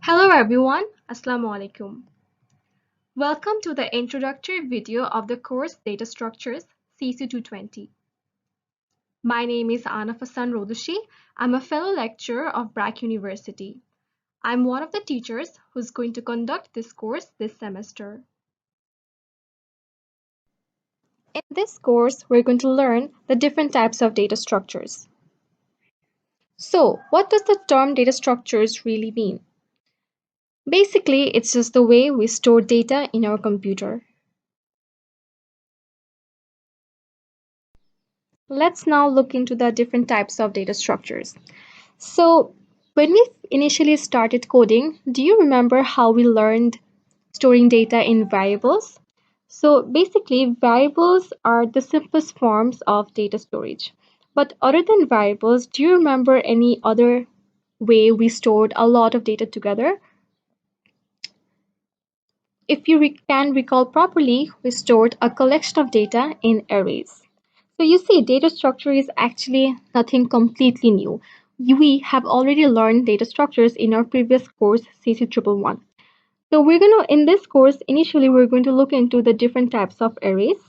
Hello everyone, Assalamu alaikum. Welcome to the introductory video of the course Data Structures CSE220. My name is Anaf Hassan Rodushi. I'm a fellow lecturer of BRACU University. I'm one of the teachers who's going to conduct this course this semester. In this course, we're going to learn the different types of data structures. So, what does the term data structures really mean? Basically, it's just the way we store data in our computer. Let's now look into the different types of data structures. So, when we initially started coding, do you remember how we learned storing data in variables? So, basically, variables are the simplest forms of data storage. But other than variables, do you remember any other way we stored a lot of data together? If you can recall properly, we stored a collection of data in arrays. So you see, data structure is actually nothing completely new. We have already learned data structures in our previous course, CSE111. So in this course, initially we're going to look into the different types of arrays.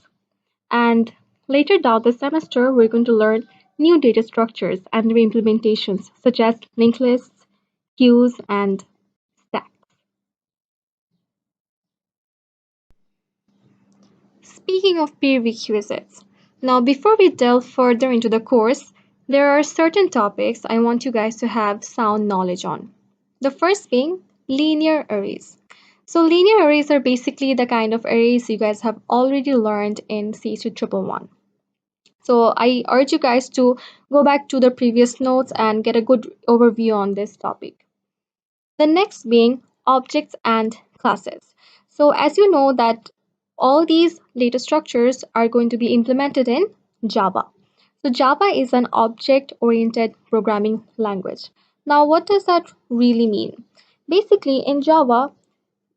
And later down the semester, we're going to learn new data structures and their implementations, such as linked lists, queues, and stacks. Speaking of prerequisites, now before we delve further into the course, there are certain topics I want you guys to have sound knowledge on. The first being linear arrays. So linear arrays are basically the kind of arrays you guys have already learned in CSE111. So I urge you guys to go back to the previous notes and get a good overview on this topic. The next being objects and classes. So as you know that all these data structures are going to be implemented in Java. So Java is an object-oriented programming language. Now what does that really mean? Basically in Java,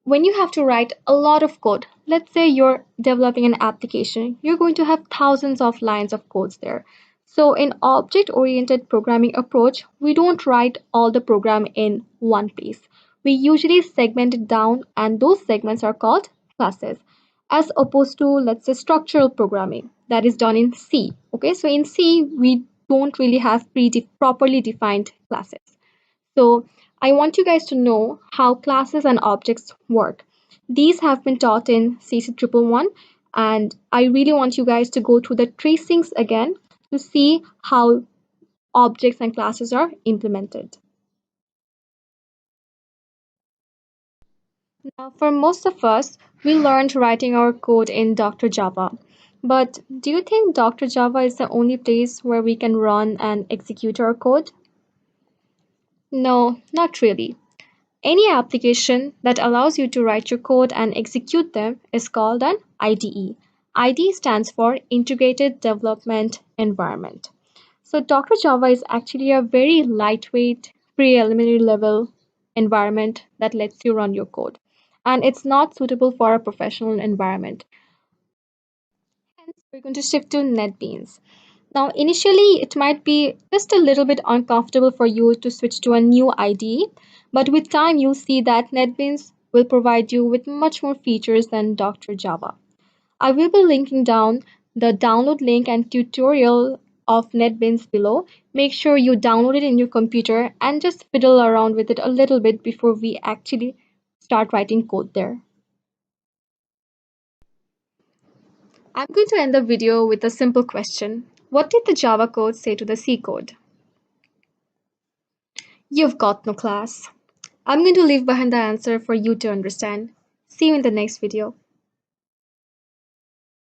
when you have to write a lot of code, let's say you're developing an application, you're going to have thousands of lines of codes there. So in object-oriented programming approach, we don't write all the program in one place. We usually segment it down and those segments are called classes as opposed to, let's say, structural programming that is done in C. Okay, so in C, we don't really have properly defined classes. So I want you guys to know how classes and objects work. These have been taught in CSE111, and I really want you guys to go through the tracings again to see how objects and classes are implemented. Now, for most of us, we learned writing our code in Dr. Java. But do you think Dr. Java is the only place where we can run and execute our code? No, not really. Any application that allows you to write your code and execute them is called an IDE. IDE stands for Integrated Development Environment. So Docker Java is actually a very lightweight, preliminary level environment that lets you run your code. And it's not suitable for a professional environment. Hence, we're going to shift to NetBeans. Now, initially, it might be just a little bit uncomfortable for you to switch to a new IDE, but with time, you'll see that NetBeans will provide you with much more features than Dr. Java. I will be linking down the download link and tutorial of NetBeans below. Make sure you download it in your computer and just fiddle around with it a little bit before we actually start writing code there. I'm going to end the video with a simple question. What did the Java code say to the C code? You've got no class. I'm going to leave behind the answer for you to understand. See you in the next video.